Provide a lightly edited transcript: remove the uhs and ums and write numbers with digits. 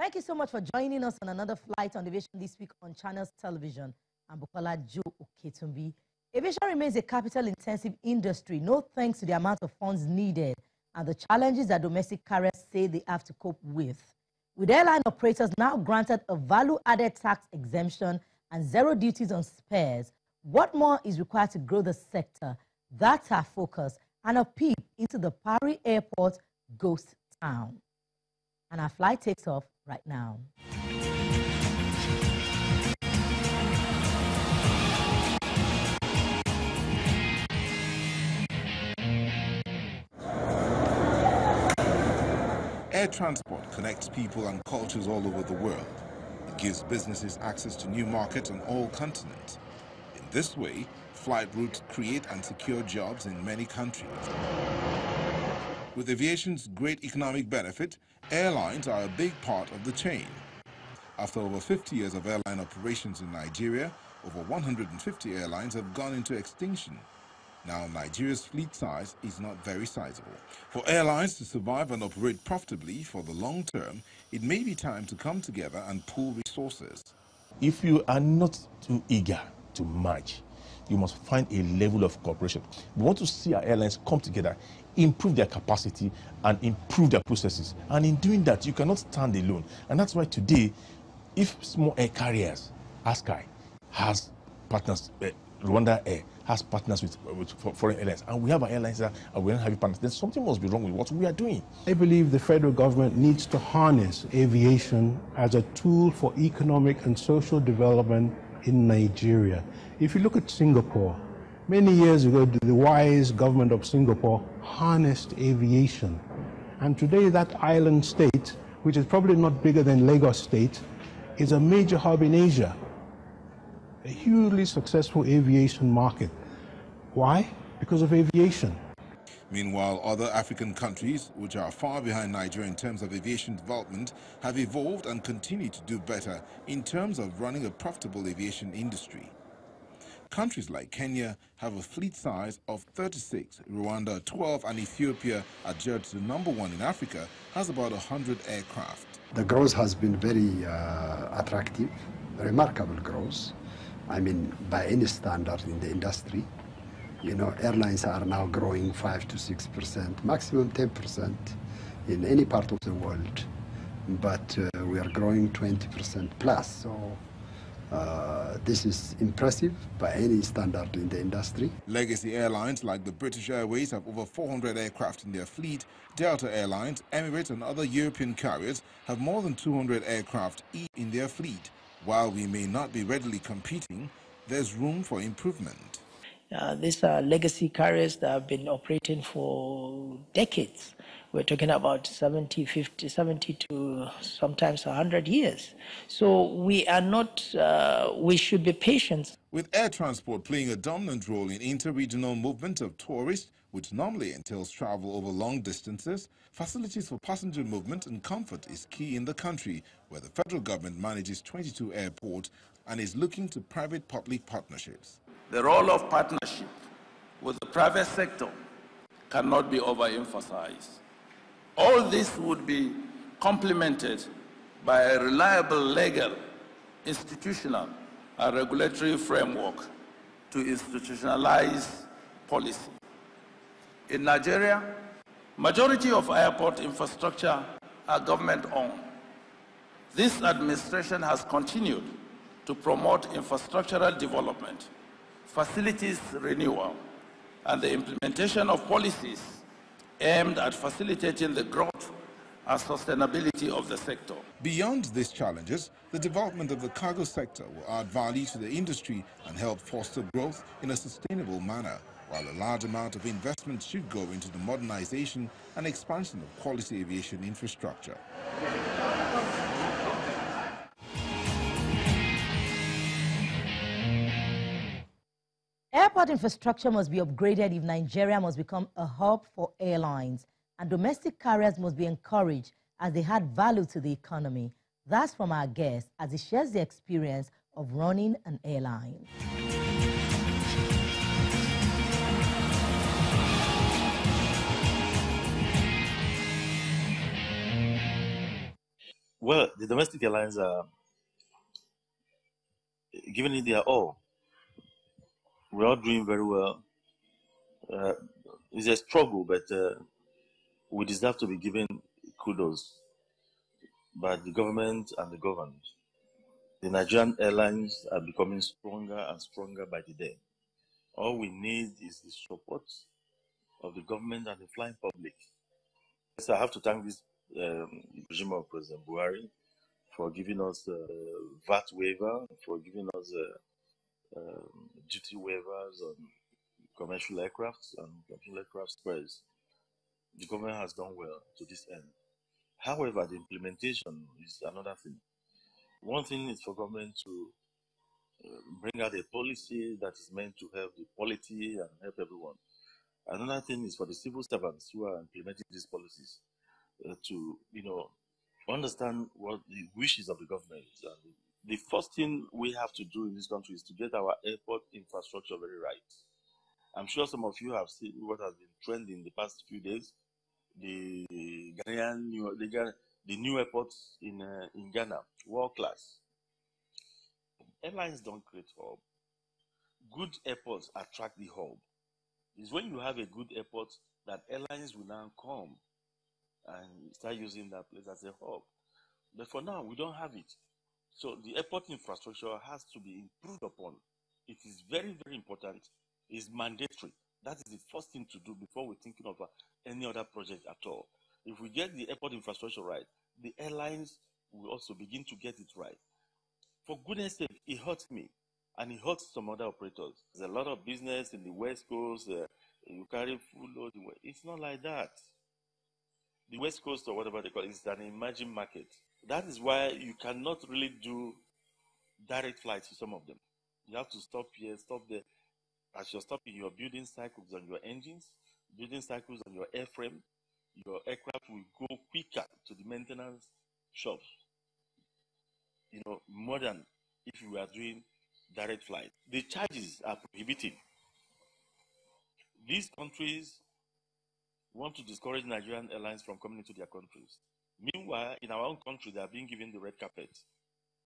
Thank you so much for joining us on another flight on Aviation this week on Channels Television. I'm Bukola Joe Oketumbi. Aviation remains a capital-intensive industry, no thanks to the amount of funds needed and the challenges that domestic carriers say they have to cope with. With airline operators now granted a value-added tax exemption and zero duties on spares, what more is required to grow the sector? That's our focus, and a peep into the Paris Airport ghost town. And our flight takes off right now. Air transport connects people and cultures all over the world. It gives businesses access to new markets on all continents. In this way, flight routes create and secure jobs in many countries. With aviation's great economic benefit, airlines are a big part of the chain. After over 50 years of airline operations in Nigeria, over 150 airlines have gone into extinction. Now, Nigeria's fleet size is not very sizable. For airlines to survive and operate profitably for the long term, it may be time to come together and pool resources. If you are not too eager to merge, you must find a level of cooperation. We want to see our airlines come together, improve their capacity, and improve their processes. And in doing that, you cannot stand alone. And that's why today, if small air carriers, Askai, has partners, Rwanda Air has partners with foreign airlines, and we have our airlines that we don't have partners, then something must be wrong with what we are doing. I believe the federal government needs to harness aviation as a tool for economic and social development in Nigeria. If you look at Singapore, many years ago, the wise government of Singapore harnessed aviation. And today that island state, which is probably not bigger than Lagos State, is a major hub in Asia. A hugely successful aviation market. Why? Because of aviation. Meanwhile, other African countries, which are far behind Nigeria in terms of aviation development, have evolved and continue to do better in terms of running a profitable aviation industry. Countries like Kenya have a fleet size of 36, Rwanda 12, and Ethiopia, adjudged the #1 in Africa, has about 100 aircraft. The growth has been very attractive, remarkable growth. I mean, by any standard in the industry. You know, airlines are now growing 5 to 6%, maximum 10% in any part of the world. But we are growing 20% plus. So this is impressive by any standard in the industry. Legacy airlines like the British Airways have over 400 aircraft in their fleet. Delta Airlines, Emirates, and other European carriers have more than 200 aircraft each in their fleet. While we may not be readily competing, there's room for improvement. These are legacy carriers that have been operating for decades. We're talking about 70, 50, 70 to sometimes 100 years. So we are not, we should be patient. With air transport playing a dominant role in inter-regional movement of tourists, which normally entails travel over long distances, facilities for passenger movement and comfort is key in the country, where the federal government manages 22 airports and is looking to private-public partnerships. The role of partnership with the private sector cannot be overemphasized. All this would be complemented by a reliable legal, institutional, and regulatory framework to institutionalize policy. In Nigeria, majority of airport infrastructure are government-owned. This administration has continued to promote infrastructural development, facilities renewal, and the implementation of policies aimed at facilitating the growth and sustainability of the sector. Beyond these challenges, the development of the cargo sector will add value to the industry and help foster growth in a sustainable manner, while a large amount of investment should go into the modernization and expansion of quality aviation infrastructure. Airport infrastructure must be upgraded if Nigeria must become a hub for airlines, and domestic carriers must be encouraged as they add value to the economy. That's from our guest as he shares the experience of running an airline. Well, the domestic airlines are giving it their all. We're all doing very well. It's a struggle, but we deserve to be given kudos by the government and the governed. The Nigerian airlines are becoming stronger and stronger by the day. All we need is the support of the government and the flying public. So I have to thank this regime of President Buhari for giving us VAT waiver, for giving us duty waivers on commercial aircrafts and commercial aircraft spares. The government has done well to this end. However, the implementation is another thing. One thing is for government to bring out a policy that is meant to help the polity and help everyone. Another thing is for the civil servants who are implementing these policies to, understand what the wishes of the government. And the first thing we have to do in this country is to get our airport infrastructure very right. I'm sure some of you have seen what has been trending the past few days. The new airports in Ghana, world class. Airlines don't create hub. Good airports attract the hub. It's when you have a good airport that airlines will now come and start using that place as a hub. But for now, we don't have it. So the airport infrastructure has to be improved upon. It is very, very important. It's mandatory. That is the first thing to do before we're thinking of any other project at all. If we get the airport infrastructure right, the airlines will also begin to get it right. For goodness sake, it hurts me, and it hurts some other operators. There's a lot of business in the West Coast. You carry full load. It's not like that. The West Coast, or whatever they call it, is an emerging market. That is why you cannot really do direct flights to some of them. You have to stop here, stop there. As you're stopping, your building cycles on your engines, building cycles on your airframe, your aircraft will go quicker to the maintenance shops. More than if you are doing direct flight. The charges are prohibitive. These countries want to discourage Nigerian airlines from coming into their countries. Meanwhile, in our own country, they are being given the red carpet.